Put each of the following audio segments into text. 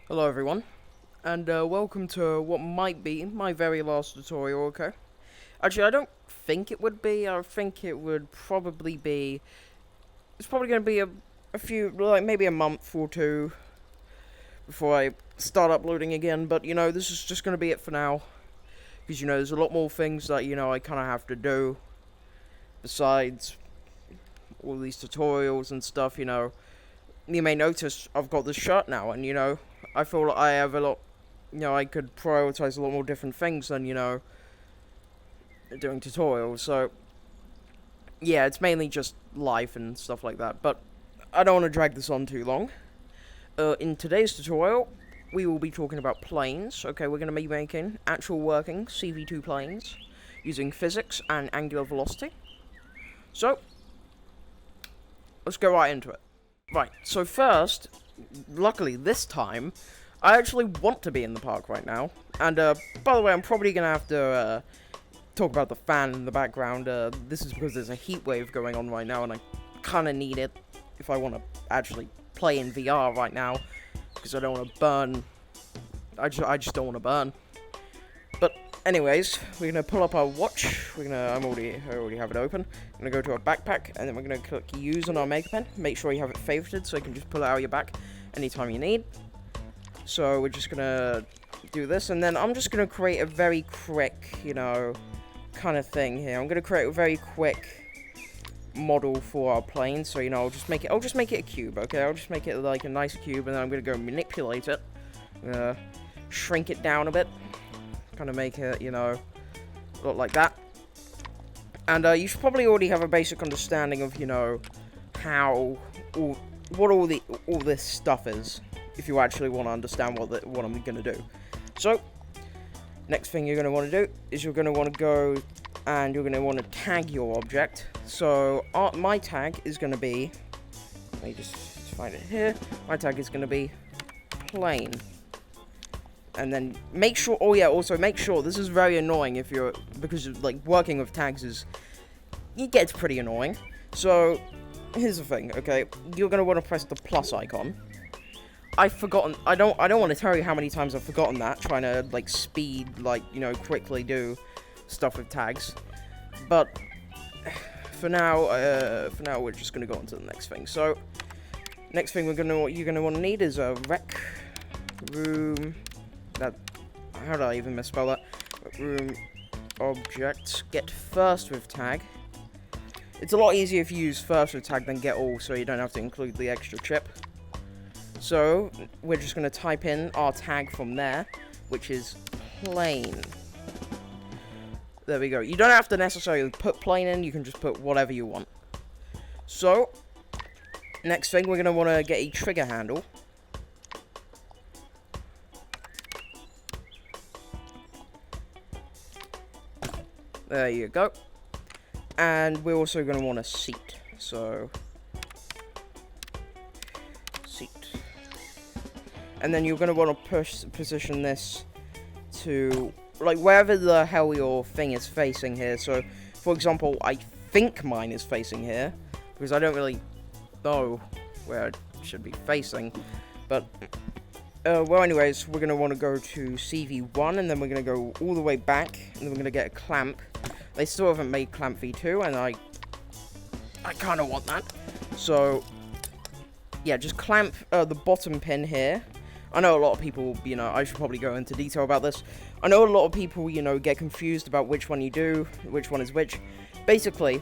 Hello everyone, and welcome to what might be my very last tutorial, okay? Actually, I don't think it would be. I think it would probably be... It's probably going to be a few, like maybe a month or two before I start uploading again, but you know, this is just going to be it for now. Because you know, there's a lot more things that, you know, I kind of have to do besides all these tutorials and stuff, you know. You may notice I've got this shirt now, and you know, I feel like I have a lot, you know, I could prioritize a lot more different things than, you know, doing tutorials. So, yeah, it's mainly just life and stuff like that. But I don't want to drag this on too long. In today's tutorial, we will be talking about planes. Okay, we're going to be making actual working CV2 planes using physics and angular velocity. So, let's go right into it. Right, so first, luckily this time, I actually want to be in the park right now. And, by the way, I'm probably going to have to, talk about the fan in the background. This is because there's a heat wave going on right now, and I kind of need it if I want to actually play in VR right now. Because I don't want to burn. I just don't want to burn. But, anyways, we're going to pull up our watch. I already have it open. I'm going to go to our backpack, and then we're going to click use on our maker pen. Make sure you have it favorited so you can just pull it out of your back anytime you need. So we're just going to do this, and then I'm just going to create a very quick, you know, kind of thing here. I'm going to create a very quick model for our plane. So, you know, I'll just make it a cube, okay? I'll just make it like a nice cube, and then I'm going to go manipulate it. I'm going to shrink it down a bit. Kind of make it, you know, look like that. And you should probably already have a basic understanding of, you know, what all this stuff is, if you actually want to understand what I'm gonna do. So, next thing you're gonna want to do is you're gonna want to go and you're gonna want to tag your object. So my tag is gonna be, let me just find it here. My tag is gonna be plane. And then make sure, also make sure, this is very annoying because like working with tags it gets pretty annoying. So, here's the thing, okay, you're going to want to press the plus icon. I don't want to tell you how many times I've forgotten that, trying to, like, quickly do stuff with tags. But, for now, we're just going to go on to the next thing. So, next thing you're going to want to need is a rec room. How did I even misspell that? Room object get first with tag. It's a lot easier if you use first with tag than get all, so you don't have to include the extra chip. So we're just going to type in our tag from there, which is plane. There we go. You don't have to necessarily put plane in, you can just put whatever you want. So, next thing, we're going to want to get a trigger handle. There you go. And we're also going to want a seat. So, seat. And then you're going to want to position this to, like, wherever the hell your thing is facing here. So, for example, I think mine is facing here, because I don't really know where it should be facing. But, well, anyways, we're going to want to go to CV1, and then we're going to go all the way back, and then we're going to get a clamp. They still haven't made clamp V2, and I kind of want that. So, yeah, just clamp the bottom pin here. I know a lot of people, you know, I should probably go into detail about this. I know a lot of people, you know, get confused about which one you do, which one is which. Basically,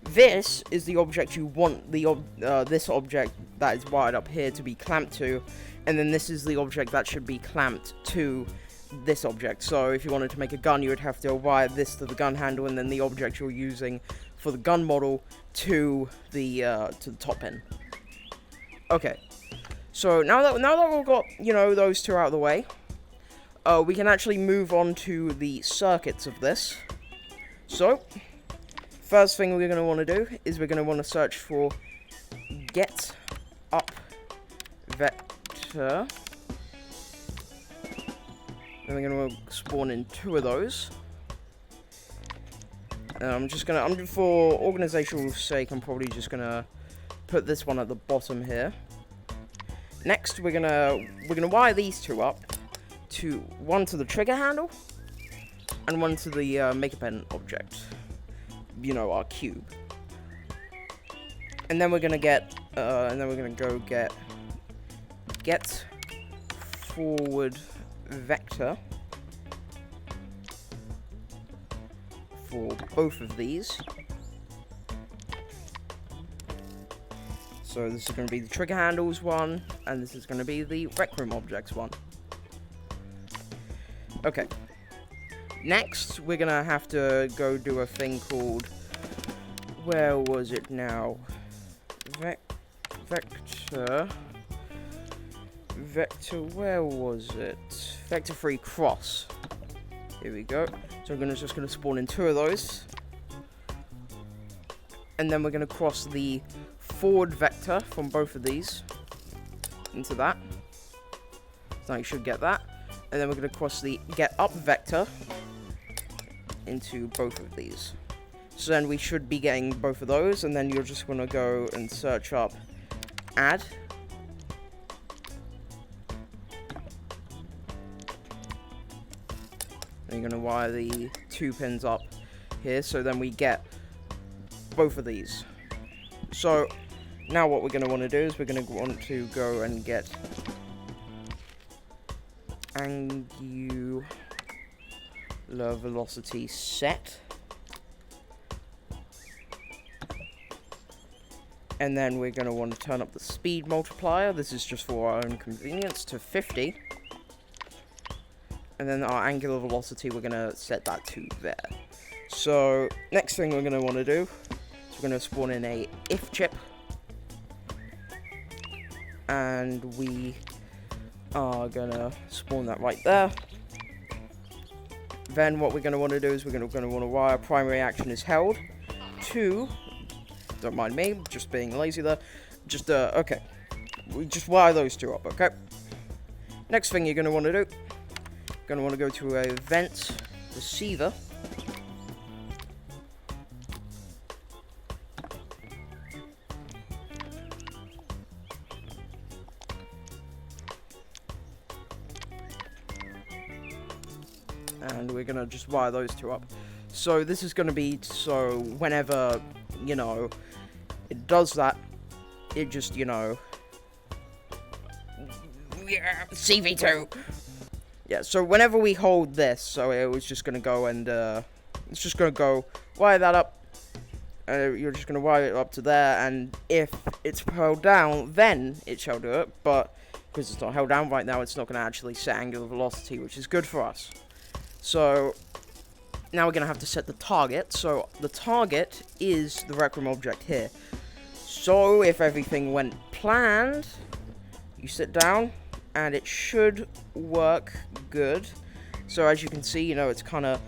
this is the object you want this object that is wired up here to be clamped to, and then this is the object that should be clamped to this object. So if you wanted to make a gun, you would have to wire this to the gun handle, and then the object you're using for the gun model to the top pin. Okay, so now that we've got, you know, those two out of the way, we can actually move on to the circuits of this. So first thing we're going to want to do is we're going to want to search for get up vector. And we're going to spawn in 2 of those. For organizational sake, I'm probably just going to put this one at the bottom here. Next, we're gonna wire these two up to one to the trigger handle and one to the make pen object. You know, our cube. And then we're gonna go get forward vector for both of these. So this is going to be the trigger handles one, and this is going to be the rec room objects one. Okay. Next, we're going to have to go do a thing called, where was it now? Vector, where was it? Vector 3 cross. Here we go. So we're just going to spawn in 2 of those. And then we're going to cross the forward vector from both of these into that. So you should get that. And then we're going to cross the get up vector into both of these. So then we should be getting both of those, and then you're just going to go and search up add. And you're going to wire the 2 pins up here, so then we get both of these. So now what we're going to want to do is we're going to want to go and get angular velocity set. And then we're going to want to turn up the speed multiplier. This is just for our own convenience to 50. And then our angular velocity, we're going to set that to there. So next thing we're going to want to do is we're going to spawn in a if chip. And we are going to spawn that right there. Then what we're going to want to do is we're going to want to wire primary action is held to, don't mind me, just being lazy there, just, okay, we just wire those 2 up, okay? Next thing you're going to want to do, you're going to want to go to a vent receiver. And we're gonna just wire those 2 up. So this is gonna be, so whenever, you know, it does that, it just, you know, yeah, CV2. Yeah, so whenever we hold this, so it was just gonna go and, it's just gonna go wire that up. You're just gonna wire it up to there, and if it's held down, then it shall do it, but because it's not held down right now, it's not gonna actually set angular velocity, which is good for us. So now we're going to have to set the target. So the target is the rec room object here. So if everything went planned, you sit down and it should work good. So as you can see, you know, it's kind of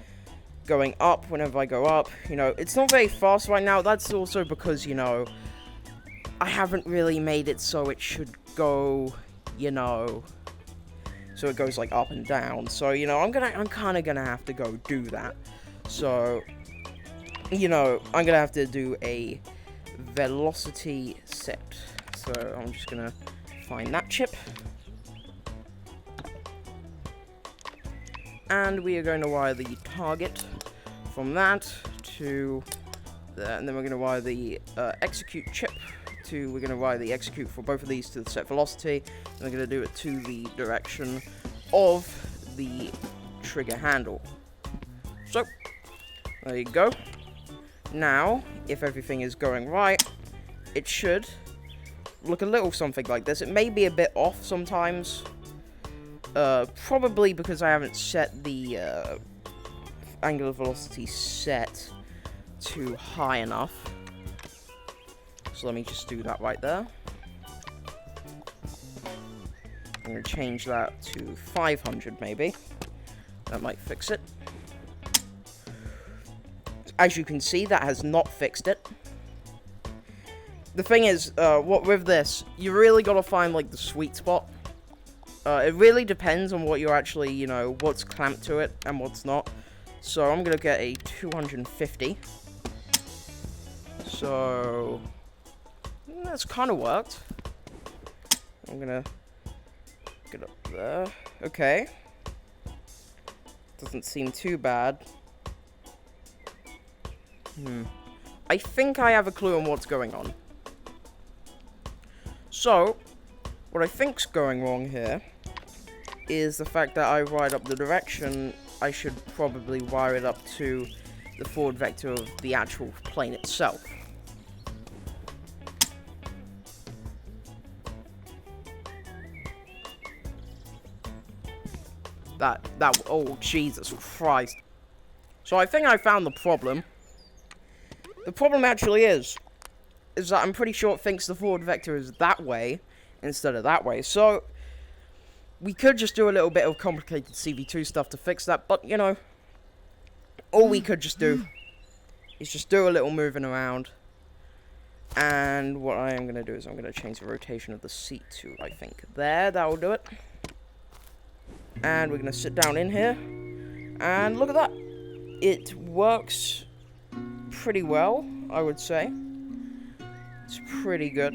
going up whenever I go up. You know, it's not very fast right now. That's also because, you know, I haven't really made it so it should go, you know, so it goes like up and down. So, you know, I'm kind of gonna have to go do that. So, you know, I'm gonna have to do a velocity set. So I'm just gonna find that chip. And we are going to wire the target from that to there. And then we're gonna wire the execute chip to, we're gonna wire the execute for both of these to the set velocity. And we're gonna do it to the direction of the trigger handle. So there you go. Now, if everything is going right, it should look a little something like this. It may be a bit off sometimes, probably because I haven't set the angular velocity set to high enough. So let me just do that right there. I'm going to change that to 500 maybe. That might fix it. As you can see, that has not fixed it. The thing is, what with this, you really got to find like the sweet spot. It really depends on what you're actually, you know, what's clamped to it and what's not. So I'm going to get a 250. So that's kind of worked. I'm gonna Get up there. Okay. Doesn't seem too bad. I think I have a clue on what's going on. So, what I think's going wrong here is the fact that I wired up the direction. I should probably wire it up to the forward vector of the actual plane itself. Oh, Jesus Christ. So I think I found the problem. The problem actually is that I'm pretty sure it thinks the forward vector is that way instead of that way. So we could just do a little bit of complicated CV2 stuff to fix that, but you know, all we could just do is just do a little moving around. And what I am going to do is I'm going to change the rotation of the seat to, I think, there. That will do it. And we're going to sit down in here. And look at that. It works pretty well, I would say. It's pretty good.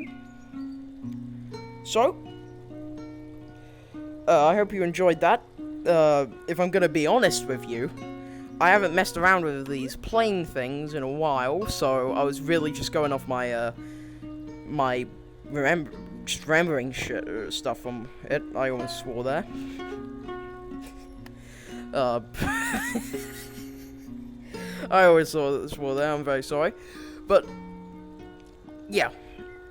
So, I hope you enjoyed that. If I'm going to be honest with you, I haven't messed around with these plane things in a while, so I was really just going off my, remembering shit, stuff from it. I almost swore there. I always swore there, I'm very sorry. But, yeah,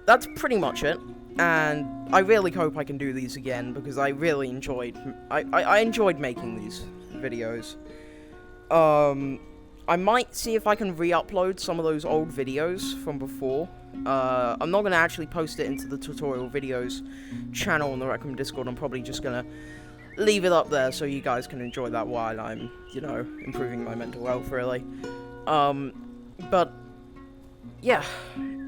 that's pretty much it. And I really hope I can do these again, because I really enjoyed, I enjoyed making these videos. I might see if I can re-upload some of those old videos from before. I'm not going to actually post it into the tutorial videos channel on the Rec Room Discord. I'm probably just going to leave it up there so you guys can enjoy that while I'm, you know, improving my mental health, really. But, yeah,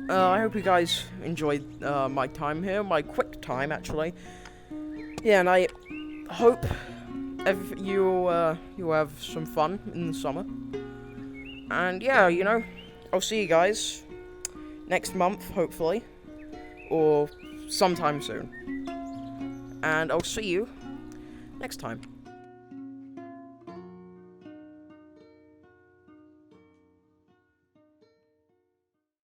I hope you guys enjoyed my time here, my quick time, actually. Yeah, and I hope you'll have some fun in the summer. And, yeah, you know, I'll see you guys next month, hopefully, or sometime soon. And I'll see you next time.